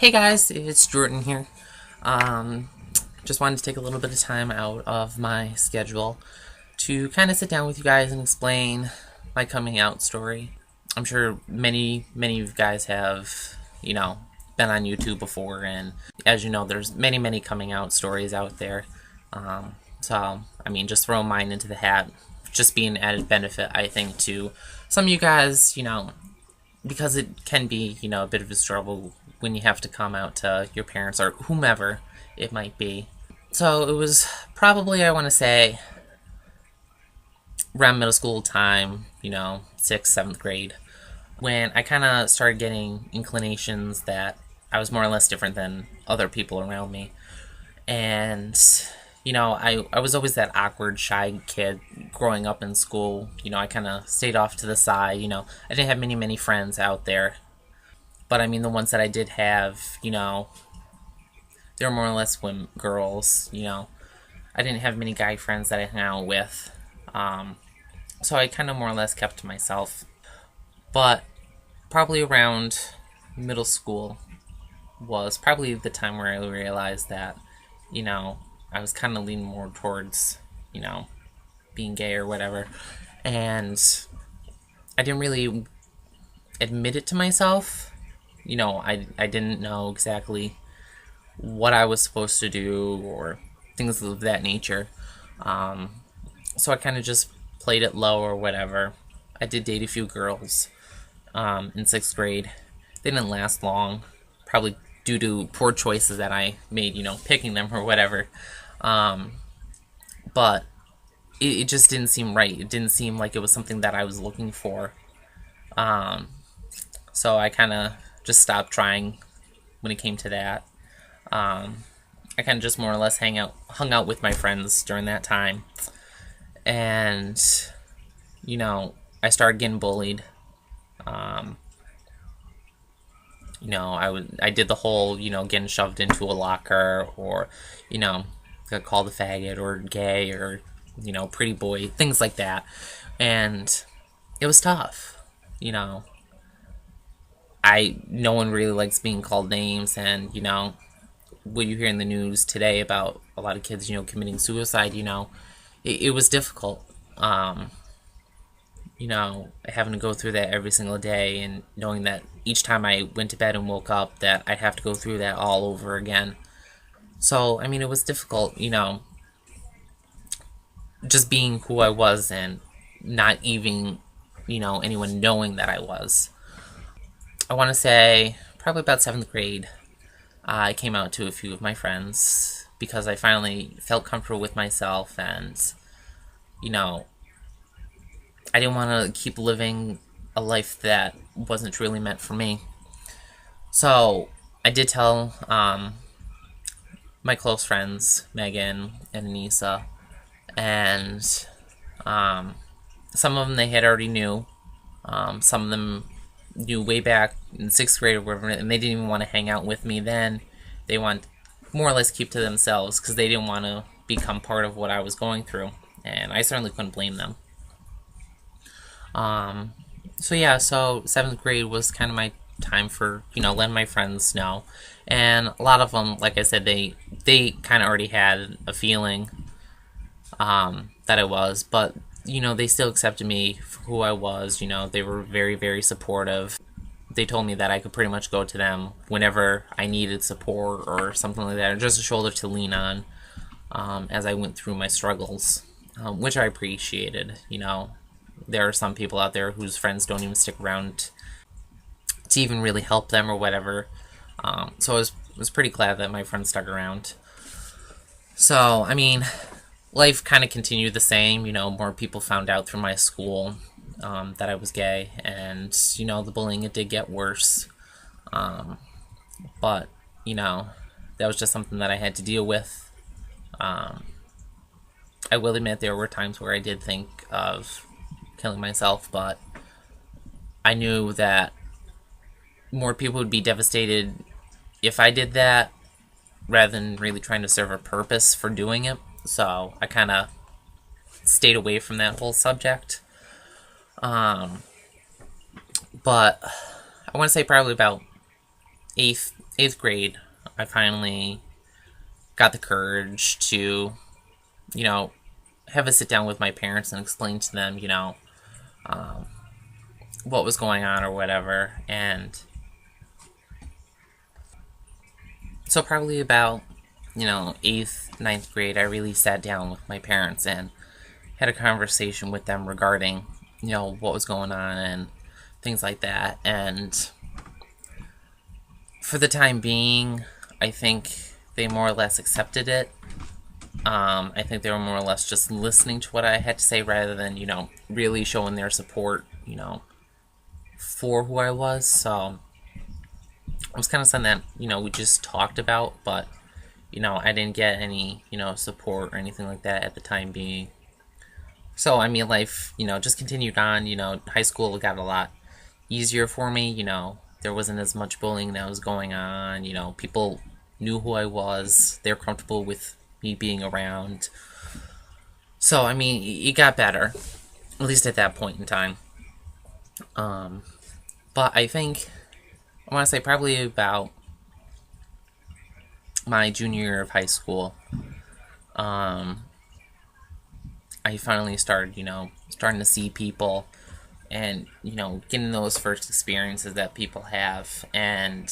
Hey guys, it's Jordan here. Um, just wanted to take a little bit of time out of my schedule to kind of sit down with you guys and explain my coming out story. I'm sure many of you guys have, been on YouTube before, and as you know, there's many coming out stories out there. Just throw mine into the hat. Just be an added benefit, I think, to some of you guys, because it can be, a bit of a struggle when you have to come out to your parents or whomever it might be. So it was probably, I want to say, around middle school time, 6th, 7th grade, when I kind of started getting inclinations that I was more or less different than other people around me. And, I was always that awkward, shy kid growing up in school. I kind of stayed off to the side. I didn't have many friends out there. But I mean, the ones that I did have, they were more or less women, girls. I didn't have many guy friends that I hung out with. So I kind of more or less kept to myself. But probably around middle school was probably the time where I realized that, I was kind of leaning more towards, being gay or whatever. And I didn't really admit it to myself. I didn't know exactly what I was supposed to do or things of that nature. So I kind of just played it low or whatever. I did date a few girls in 6th grade. They didn't last long, probably due to poor choices that I made, picking them or whatever. But it just didn't seem right. It didn't seem like it was something that I was looking for. So I kind of just stopped trying when it came to that. I kind of just more or less hung out with my friends during that time. And, I started getting bullied. I did the whole, getting shoved into a locker or, got called a faggot or gay or, pretty boy, things like that. And it was tough, no one really likes being called names, and, what you hear in the news today about a lot of kids, committing suicide, it was difficult. Having to go through that every single day and knowing that each time I went to bed and woke up that I'd have to go through that all over again. So, I mean, it was difficult, just being who I was and not even, anyone knowing that I was. I want to say probably about 7th grade, I came out to a few of my friends because I finally felt comfortable with myself and, I didn't want to keep living a life that wasn't really meant for me. So I did tell my close friends, Megan and Anissa, and some of them they had already knew. Some of them knew way back in 6th grade or whatever, and they didn't even want to hang out with me then. They want more or less keep to themselves because they didn't want to become part of what I was going through, and I certainly couldn't blame them. So 7th grade was kind of my time for, letting my friends know. And a lot of them, like I said, they kind of already had a feeling, that I was, but, they still accepted me for who I was. They were very supportive. They told me that I could pretty much go to them whenever I needed support or something like that, or just a shoulder to lean on, as I went through my struggles, which I appreciated. There are some people out there whose friends don't even stick around to even really help them or whatever. So I was pretty glad that my friends stuck around. So, I mean, life kind of continued the same. More people found out through my school that I was gay, and, the bullying, it did get worse. But, that was just something that I had to deal with. I will admit there were times where I did think of killing myself, but I knew that more people would be devastated if I did that rather than really trying to serve a purpose for doing it. So I kind of stayed away from that whole subject. But I want to say probably about eighth grade, I finally got the courage to, you know, have a sit down with my parents and explain to them, what was going on or whatever. And so probably about, eighth, ninth grade, I really sat down with my parents and had a conversation with them regarding, what was going on and things like that. And for the time being, I think they more or less accepted it. I think they were more or less just listening to what I had to say rather than, really showing their support, for who I was. So it was kind of something that, we just talked about, but, I didn't get any, support or anything like that at the time being. So, I mean, life, just continued on. High school got a lot easier for me. There wasn't as much bullying that was going on. People knew who I was. They're comfortable with me being around. So, I mean, it got better, at least at that point in time. But I think, I want to say probably about my junior year of high school, I finally started, starting to see people and, getting those first experiences that people have. And,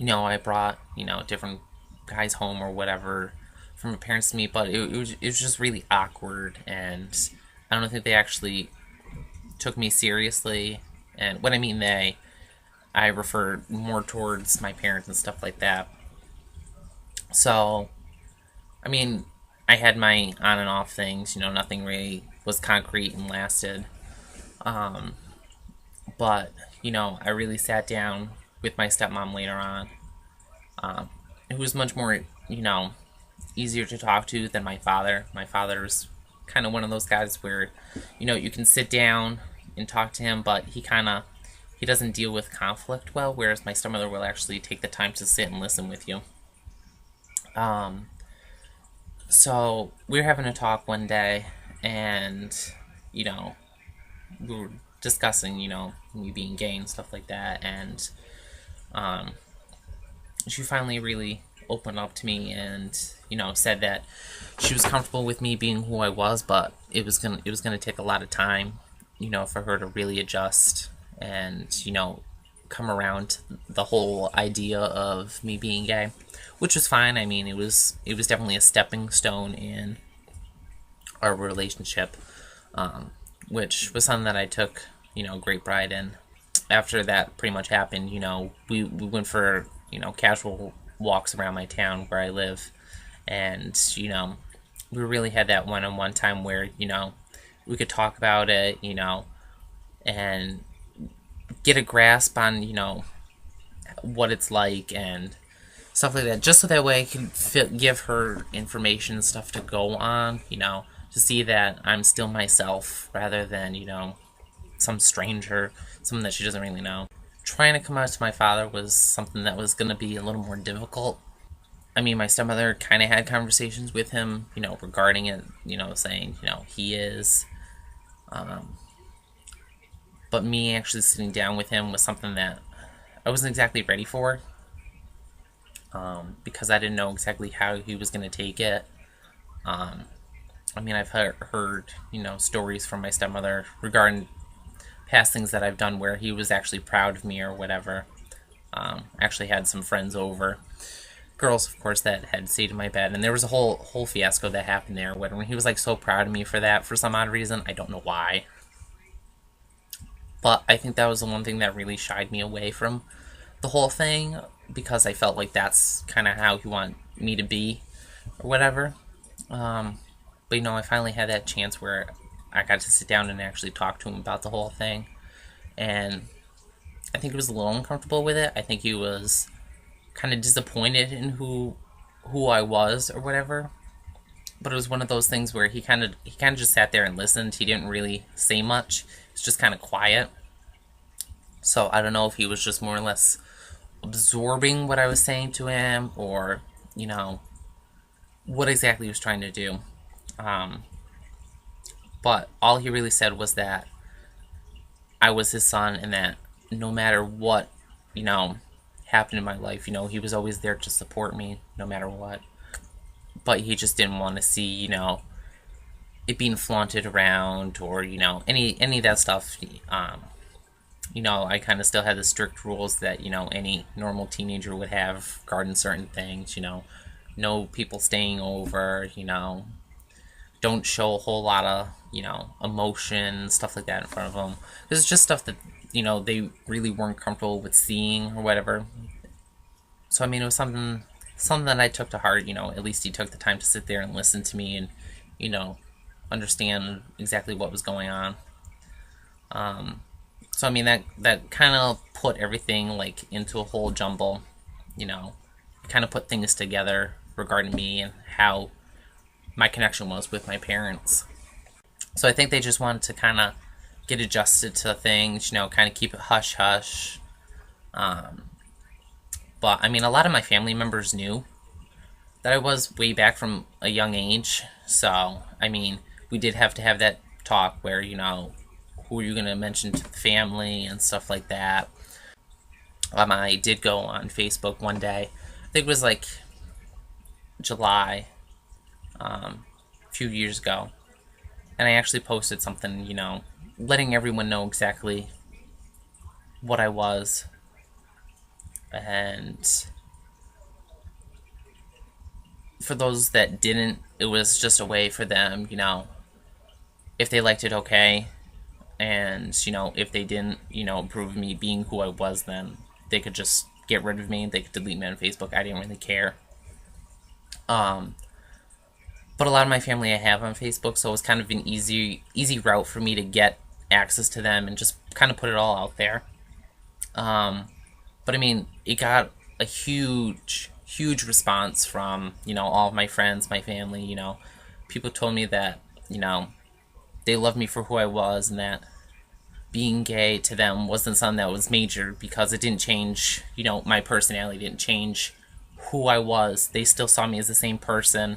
I brought, different guys home or whatever from my parents to meet, but it was just really awkward. And I don't think they actually took me seriously. And when I mean they, I refer more towards my parents and stuff like that. So, I mean, I had my on and off things, nothing really was concrete and lasted. Um, but, I really sat down with my stepmom later on. It was much more, easier to talk to than my father. My father's kind of one of those guys where, you can sit down and talk to him, but he doesn't deal with conflict well, whereas my stepmother will actually take the time to sit and listen with you. Um, so we were having a talk one day, and, you know, we were discussing, me being gay and stuff like that, and um, she finally really opened up to me and, said that she was comfortable with me being who I was, but it was gonna take a lot of time, for her to really adjust and, come around to the whole idea of me being gay, which was fine. I mean, it was definitely a stepping stone in our relationship, which was something that I took, great pride in. After that pretty much happened, we went for, casual walks around my town where I live, and, we really had that one-on-one time where, we could talk about it, and get a grasp on, what it's like and stuff like that, just so that way I can give her information and stuff to go on, to see that I'm still myself rather than, some stranger, someone that she doesn't really know. Trying to come out to my father was something that was going to be a little more difficult. I mean, my stepmother kind of had conversations with him, regarding it, saying, he is. Um, but me actually sitting down with him was something that I wasn't exactly ready for, because I didn't know exactly how he was going to take it. Um, I mean, I've heard, stories from my stepmother regarding past things that I've done where he was actually proud of me or whatever. Actually had some friends over, girls, of course, that had stayed in my bed, and there was a whole fiasco that happened there when he was like so proud of me for that for some odd reason. I don't know why, but I think that was the one thing that really shied me away from the whole thing, because I felt like that's kind of how he wanted me to be or whatever. But I finally had that chance where I got to sit down and actually talk to him about the whole thing, and I think he was a little uncomfortable with it. I think he was kind of disappointed in who I was or whatever. But it was one of those things where he kind of just sat there and listened. He didn't really say much. It's just kind of quiet. So I don't know if he was just more or less absorbing what I was saying to him, or what exactly he was trying to do. But all he really said was that I was his son, and that no matter what you know, happened in my life. You know, he was always there to support me no matter what. But he just didn't want to see, it being flaunted around, or, any of that stuff. I kind of still had the strict rules that, any normal teenager would have regarding certain things, no people staying over, don't show a whole lot of, emotion, stuff like that in front of them. Because it's just stuff that, they really weren't comfortable with seeing or whatever. So, I mean, it was something that I took to heart, at least he took the time to sit there and listen to me and, you know, understand exactly what was going on. So I mean that kind of put everything like into a whole jumble, you know, kind of put things together regarding me and how my connection was with my parents. So I think they just wanted to kind of get adjusted to things, kind of keep it hush hush. Um, but I mean, a lot of my family members knew that I was way back from a young age. So I mean, we did have to have that talk where who are you going to mention to the family and stuff like that. I did go on Facebook one day. I think it was like July, a few years ago, and I actually posted something, letting everyone know exactly what I was, and for those that didn't, it was just a way for them, if they liked it, okay, and if they didn't, approve of me being who I was, then they could just get rid of me. They could delete me on Facebook. I didn't really care. Um, but a lot of my family I have on Facebook, so it was kind of an easy route for me to get access to them and just kind of put it all out there. Um, but I mean, it got a huge response from all of my friends, my family. People told me that they loved me for who I was, and that being gay to them wasn't something that was major because it didn't change, my personality didn't change who I was. They still saw me as the same person,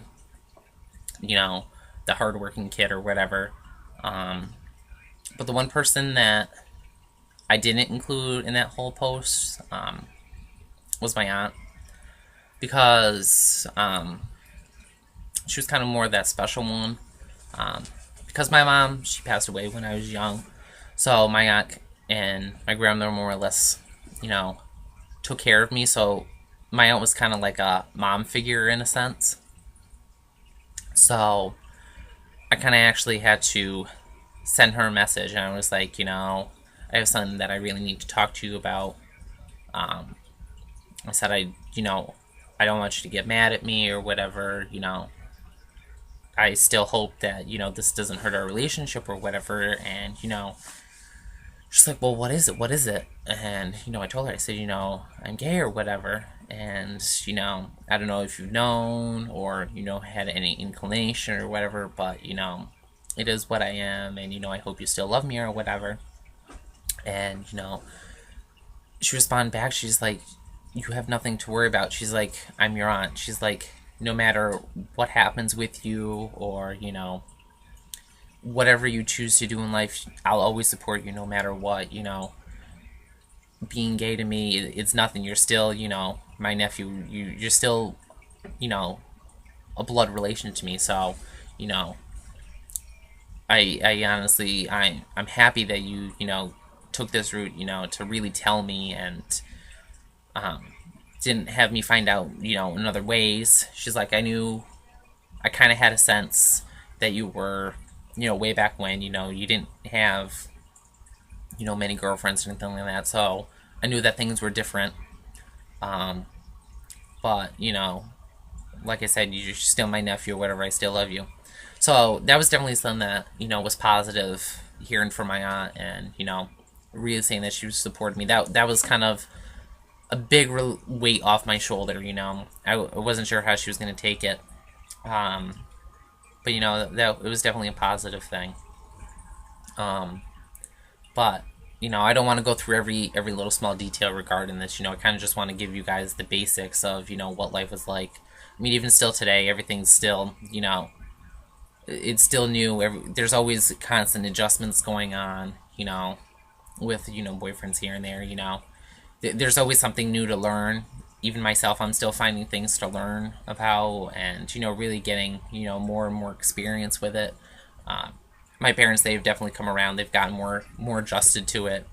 you know, the hardworking kid or whatever. Um, but the one person that I didn't include in that whole post was my aunt, because she was kind of more that special one. Um, because my mom, she passed away when I was young, so my aunt and my grandmother more or less, you know, took care of me. So my aunt was kind of like a mom figure in a sense. So I kind of actually had to send her a message, and I was like, I have something that I really need to talk to you about. Um, I said, I don't want you to get mad at me or whatever. I still hope that this doesn't hurt our relationship or whatever. And she's like, well, what is it? What is it? And I told her, I said, I'm gay or whatever. And I don't know if you've known or had any inclination or whatever, but it is what I am, and I hope you still love me or whatever. And she responded back. She's like, you have nothing to worry about. She's like, I'm your aunt. She's like, no matter what happens with you, or whatever you choose to do in life, I'll always support you no matter what. Being gay to me, it's nothing. You're still my nephew. You're still you know a blood relation to me. So you know I honestly, I'm happy that you took this route, to really tell me, and um didn't have me find out in other ways. She's like, I kind of had a sense that you were, way back when, you didn't have, many girlfriends or anything like that. So I knew that things were different. Um, but, like I said, you're still my nephew or whatever. I still love you. So that was definitely something that, was positive, hearing from my aunt, and, really saying that she supported me. That was kind of a big weight off my shoulder. I wasn't sure how she was going to take it. But that it was definitely a positive thing. Um, but I don't want to go through every little small detail regarding this. I kind of just want to give you guys the basics of what life was like. I mean, even still today, everything's still it's still new. There's always constant adjustments going on. With boyfriends here and there. there's always something new to learn. Even myself, I'm still finding things to learn about, and really getting more and more experience with it. Uh, my parents, they've definitely come around. They've gotten more adjusted to it.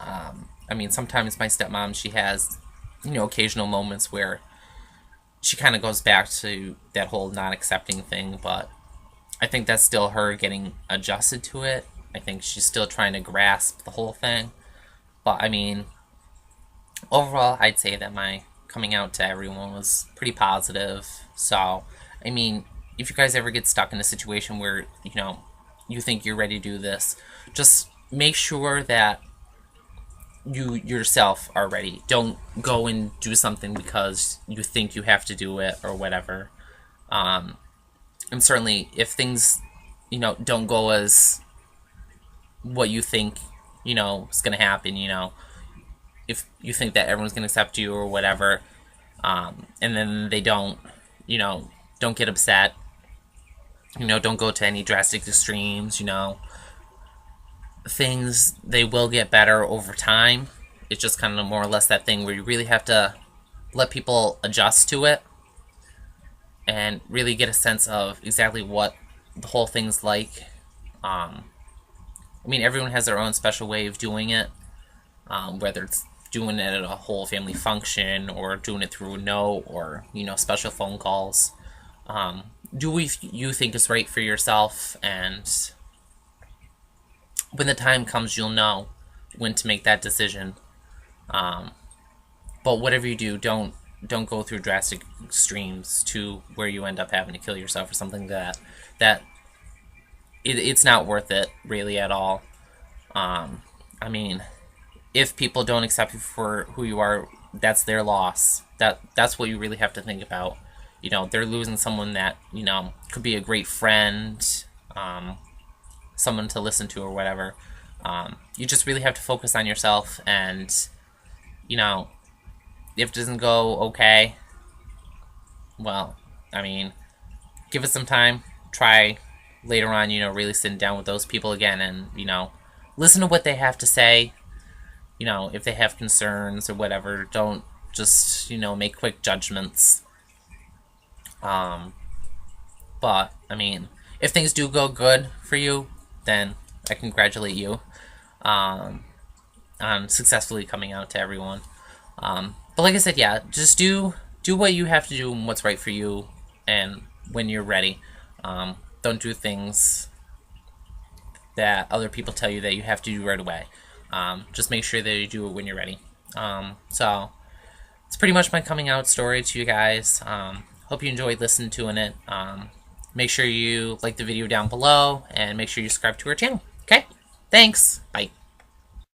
I mean, sometimes my stepmom, she has occasional moments where she kind of goes back to that whole not accepting thing, but I think that's still her getting adjusted to it. I think she's still trying to grasp the whole thing. But I mean, overall, I'd say that my coming out to everyone was pretty positive. So, I mean, if you guys ever get stuck in a situation where, you think you're ready to do this, just make sure that you yourself are ready. Don't go and do something because you think you have to do it or whatever. Um, and certainly, if things, don't go as what you think, is going to happen, if you think that everyone's going to accept you or whatever, and then they don't, don't get upset. Don't go to any drastic extremes. Things, they will get better over time. It's just kind of more or less that thing where you really have to let people adjust to it and really get a sense of exactly what the whole thing's like. I mean, everyone has their own special way of doing it, whether it's doing it at a whole family function or doing it through a note or special phone calls. Do what you think is right for yourself, and when the time comes, you'll know when to make that decision. Um, but whatever you do, don't go through drastic extremes to where you end up having to kill yourself or something that it's not worth it really at all. I mean, if people don't accept you for who you are, that's their loss. That's what you really have to think about. They're losing someone that could be a great friend, someone to listen to or whatever. You just really have to focus on yourself, and if it doesn't go okay, well, I mean, give it some time. Try later on, really sitting down with those people again and listen to what they have to say. If they have concerns or whatever, don't just make quick judgments. But I mean, if things do go good for you, then I congratulate you on successfully coming out to everyone. But like I said, yeah, just do what you have to do and what's right for you, and when you're ready. Don't do things that other people tell you that you have to do right away. Just make sure that you do it when you're ready. So it's pretty much my coming out story to you guys. Hope you enjoyed listening to it. Make sure you like the video down below, and make sure you subscribe to our channel. Okay? Thanks. Bye.